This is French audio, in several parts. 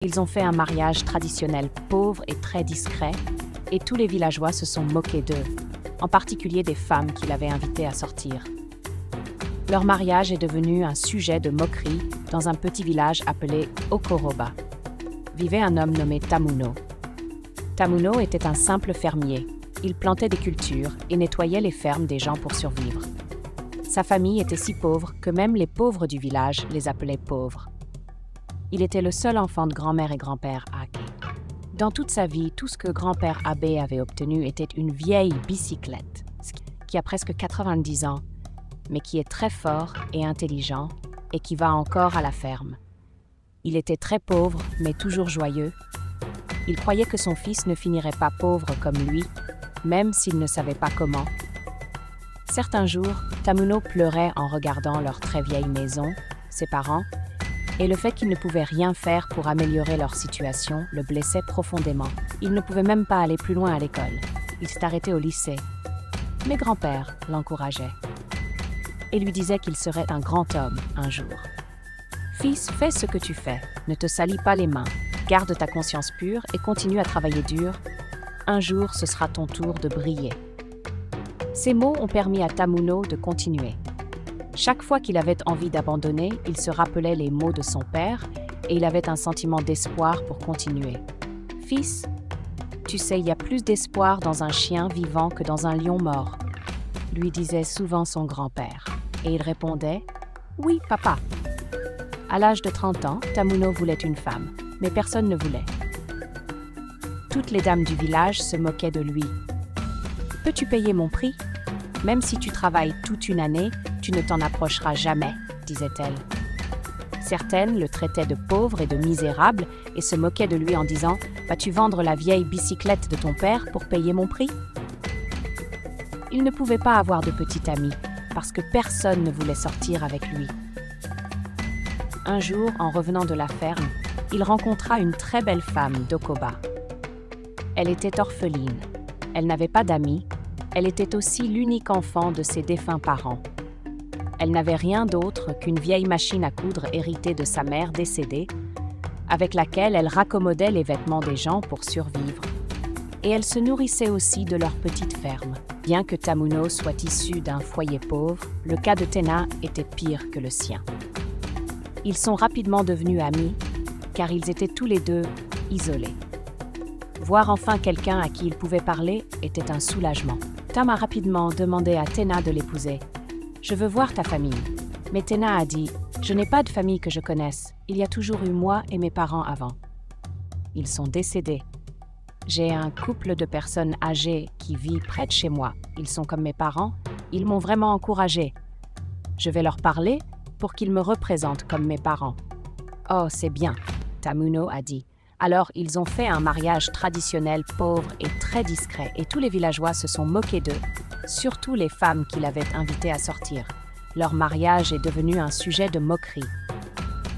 Ils ont fait un mariage traditionnel pauvre et très discret, et tous les villageois se sont moqués d'eux, en particulier des femmes qu'il avait invitées à sortir. Leur mariage est devenu un sujet de moquerie dans un petit village appelé Okoroba. Vivait un homme nommé Tamuno. Tamuno était un simple fermier. Il plantait des cultures et nettoyait les fermes des gens pour survivre. Sa famille était si pauvre que même les pauvres du village les appelaient pauvres. Il était le seul enfant de grand-mère et grand-père Ake. Dans toute sa vie, tout ce que grand-père Abe avait obtenu était une vieille bicyclette, qui a presque 90 ans, mais qui est très fort et intelligent et qui va encore à la ferme. Il était très pauvre, mais toujours joyeux. Il croyait que son fils ne finirait pas pauvre comme lui, même s'il ne savait pas comment. Certains jours, Tamuno pleurait en regardant leur très vieille maison, ses parents, et le fait qu'il ne pouvait rien faire pour améliorer leur situation le blessait profondément. Il ne pouvait même pas aller plus loin à l'école. Il s'est arrêté au lycée. Mais grand-père l'encourageait et lui disait qu'il serait un grand homme un jour. « Fils, fais ce que tu fais. Ne te salis pas les mains. Garde ta conscience pure et continue à travailler dur. Un jour, ce sera ton tour de briller. » Ces mots ont permis à Tamuno de continuer. Chaque fois qu'il avait envie d'abandonner, il se rappelait les mots de son père et il avait un sentiment d'espoir pour continuer. « Fils, tu sais, il y a plus d'espoir dans un chien vivant que dans un lion mort, » lui disait souvent son grand-père. Et il répondait « Oui, papa. » À l'âge de 30 ans, Tamuno voulait une femme, mais personne ne voulait. Toutes les dames du village se moquaient de lui. « Peux-tu payer mon prix ? Même si tu travailles toute une année, tu ne t'en approcheras jamais, » disait-elle. Certaines le traitaient de pauvre et de misérable et se moquaient de lui en disant « Vas-tu vendre la vieille bicyclette de ton père pour payer mon prix ?» Il ne pouvait pas avoir de petit ami parce que personne ne voulait sortir avec lui. Un jour, en revenant de la ferme, il rencontra une très belle femme d'Okoba. Elle était orpheline. Elle n'avait pas d'amis. Elle était aussi l'unique enfant de ses défunts parents. Elle n'avait rien d'autre qu'une vieille machine à coudre héritée de sa mère décédée, avec laquelle elle raccommodait les vêtements des gens pour survivre. Et elle se nourrissait aussi de leur petite ferme. Bien que Tamuno soit issu d'un foyer pauvre, le cas de Tena était pire que le sien. Ils sont rapidement devenus amis, car ils étaient tous les deux isolés. Voir enfin quelqu'un à qui il pouvait parler était un soulagement. Tam a rapidement demandé à Tena de l'épouser. « Je veux voir ta famille. » Mais Tena a dit « Je n'ai pas de famille que je connaisse. Il y a toujours eu moi et mes parents avant. Ils sont décédés. J'ai un couple de personnes âgées qui vit près de chez moi. Ils sont comme mes parents. Ils m'ont vraiment encouragée. Je vais leur parler pour qu'ils me représentent comme mes parents. »« Oh, c'est bien, » Tamuno a dit. Alors, ils ont fait un mariage traditionnel pauvre et très discret et tous les villageois se sont moqués d'eux, surtout les femmes qu'il avait invitées à sortir. Leur mariage est devenu un sujet de moquerie.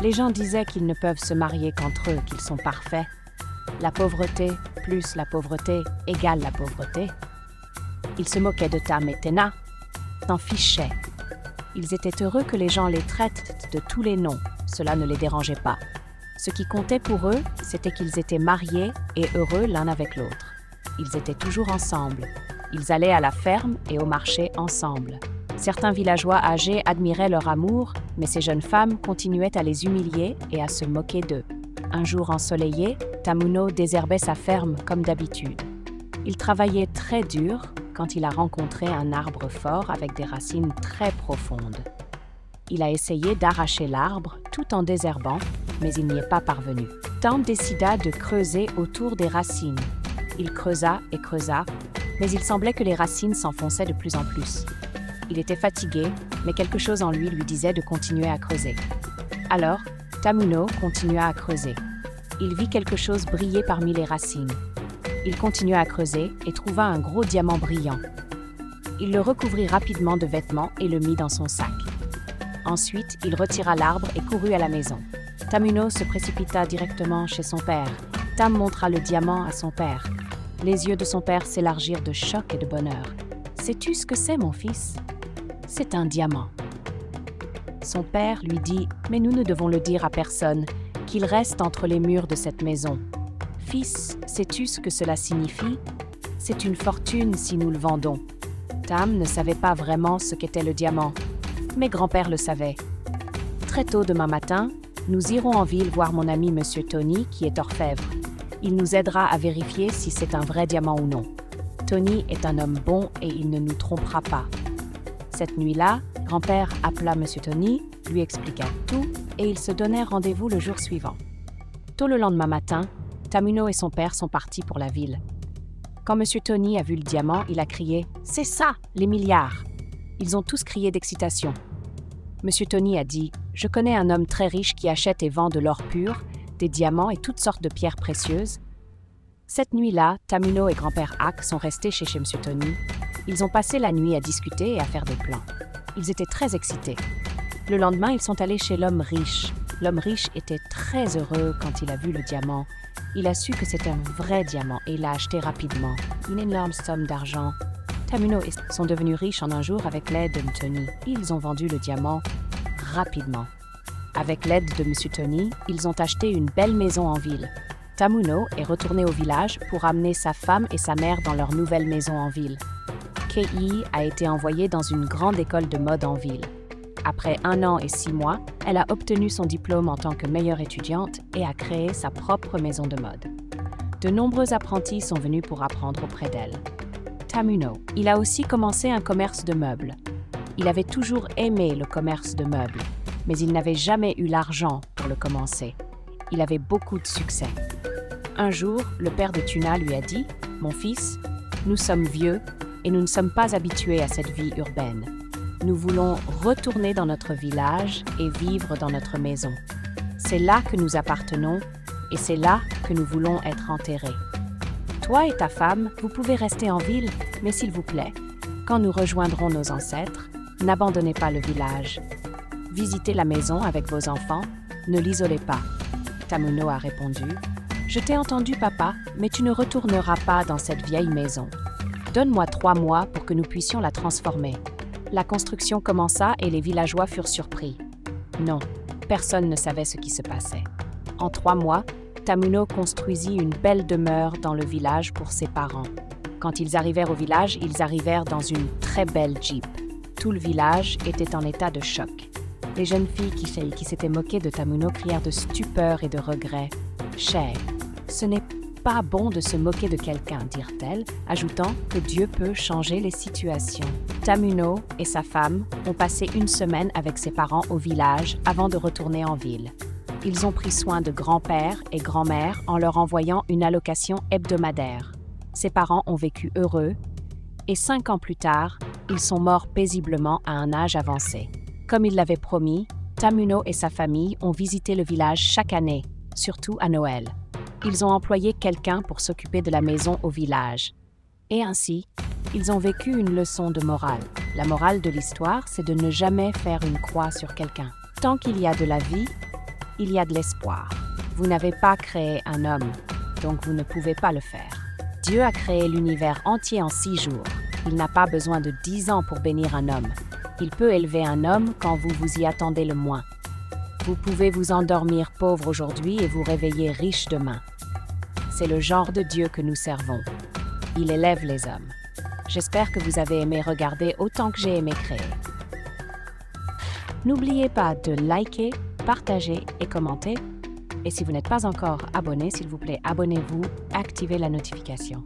Les gens disaient qu'ils ne peuvent se marier qu'entre eux, qu'ils sont parfaits. La pauvreté plus la pauvreté égale la pauvreté. Ils se moquaient de Tam et Tena, s'en fichaient. Ils étaient heureux que les gens les traitent de tous les noms, cela ne les dérangeait pas. Ce qui comptait pour eux, c'était qu'ils étaient mariés et heureux l'un avec l'autre. Ils étaient toujours ensemble. Ils allaient à la ferme et au marché ensemble. Certains villageois âgés admiraient leur amour, mais ces jeunes femmes continuaient à les humilier et à se moquer d'eux. Un jour ensoleillé, Tamuno désherbait sa ferme comme d'habitude. Il travaillait très dur quand il a rencontré un arbre fort avec des racines très profondes. Il a essayé d'arracher l'arbre tout en désherbant, mais il n'y est pas parvenu. Tam décida de creuser autour des racines. Il creusa et creusa, mais il semblait que les racines s'enfonçaient de plus en plus. Il était fatigué, mais quelque chose en lui disait de continuer à creuser. Alors, Tamuno continua à creuser. Il vit quelque chose briller parmi les racines. Il continua à creuser et trouva un gros diamant brillant. Il le recouvrit rapidement de vêtements et le mit dans son sac. Ensuite, il retira l'arbre et courut à la maison. Tamuno se précipita directement chez son père. Tam montra le diamant à son père. Les yeux de son père s'élargirent de choc et de bonheur. « Sais-tu ce que c'est, mon fils ? » ?»« C'est un diamant. » Son père lui dit « Mais nous ne devons le dire à personne, qu'il reste entre les murs de cette maison. Fils, sais-tu ce que cela signifie? C'est une fortune si nous le vendons. Tam ne savait pas vraiment ce qu'était le diamant, mais grand-père le savait. Très tôt demain matin, nous irons en ville voir mon ami Monsieur Tony qui est orfèvre. Il nous aidera à vérifier si c'est un vrai diamant ou non. Tony est un homme bon et il ne nous trompera pas. Cette nuit-là, grand-père appela Monsieur Tony, lui expliqua tout et ils se donnèrent rendez-vous le jour suivant. Tôt le lendemain matin, Tamuno et son père sont partis pour la ville. Quand Monsieur Tony a vu le diamant, il a crié « C'est ça, les milliards !» Ils ont tous crié d'excitation. Monsieur Tony a dit « Je connais un homme très riche qui achète et vend de l'or pur, des diamants et toutes sortes de pierres précieuses. » Cette nuit-là, Tamuno et grand-père Hack sont restés chez Monsieur Tony. Ils ont passé la nuit à discuter et à faire des plans. Ils étaient très excités. Le lendemain, ils sont allés chez l'homme riche. L'homme riche était très heureux quand il a vu le diamant. Il a su que c'était un vrai diamant et l'a acheté rapidement. Une énorme somme d'argent. Tamuno sont devenus riches en un jour avec l'aide de Tony. Ils ont vendu le diamant rapidement. Avec l'aide de Monsieur Tony, ils ont acheté une belle maison en ville. Tamuno est retourné au village pour amener sa femme et sa mère dans leur nouvelle maison en ville. Kei a été envoyée dans une grande école de mode en ville. Après 1 an et 6 mois, elle a obtenu son diplôme en tant que meilleure étudiante et a créé sa propre maison de mode. De nombreux apprentis sont venus pour apprendre auprès d'elle. Tamuno, il a aussi commencé un commerce de meubles. Il avait toujours aimé le commerce de meubles, mais il n'avait jamais eu l'argent pour le commencer. Il avait beaucoup de succès. Un jour, le père de Tuna lui a dit « Mon fils, nous sommes vieux et nous ne sommes pas habitués à cette vie urbaine. Nous voulons retourner dans notre village et vivre dans notre maison. C'est là que nous appartenons et c'est là que nous voulons être enterrés. Toi et ta femme, vous pouvez rester en ville, mais s'il vous plaît, quand nous rejoindrons nos ancêtres, n'abandonnez pas le village. Visitez la maison avec vos enfants, ne l'isolez pas. » Tamuno a répondu « Je t'ai entendu, papa, mais tu ne retourneras pas dans cette vieille maison. Donne-moi 3 mois pour que nous puissions la transformer. » La construction commença et les villageois furent surpris. Non, personne ne savait ce qui se passait. En 3 mois, Tamuno construisit une belle demeure dans le village pour ses parents. Quand ils arrivèrent au village, ils arrivèrent dans une très belle Jeep. Tout le village était en état de choc. Les jeunes filles qui s'étaient moquées de Tamuno crièrent de stupeur et de regret. « Cher, ce n'est pas bon de se moquer de quelqu'un, dirent-elles, ajoutant que Dieu peut changer les situations. » Tamuno et sa femme ont passé 1 semaine avec ses parents au village avant de retourner en ville. Ils ont pris soin de grand-père et grand-mère en leur envoyant une allocation hebdomadaire. Ses parents ont vécu heureux et 5 ans plus tard, ils sont morts paisiblement à un âge avancé. Comme il l'avait promis, Tamuno et sa famille ont visité le village chaque année, surtout à Noël. Ils ont employé quelqu'un pour s'occuper de la maison au village. Et ainsi, ils ont vécu une leçon de morale. La morale de l'histoire, c'est de ne jamais faire une croix sur quelqu'un. Tant qu'il y a de la vie, il y a de l'espoir. Vous n'avez pas créé un homme, donc vous ne pouvez pas le faire. Dieu a créé l'univers entier en 6 jours. Il n'a pas besoin de 10 ans pour bénir un homme. Il peut élever un homme quand vous vous y attendez le moins. Vous pouvez vous endormir pauvre aujourd'hui et vous réveiller riche demain. C'est le genre de Dieu que nous servons. Il élève les hommes. J'espère que vous avez aimé regarder autant que j'ai aimé créer. N'oubliez pas de liker, partager et commenter. Et si vous n'êtes pas encore abonné, s'il vous plaît, abonnez-vous, activez la notification.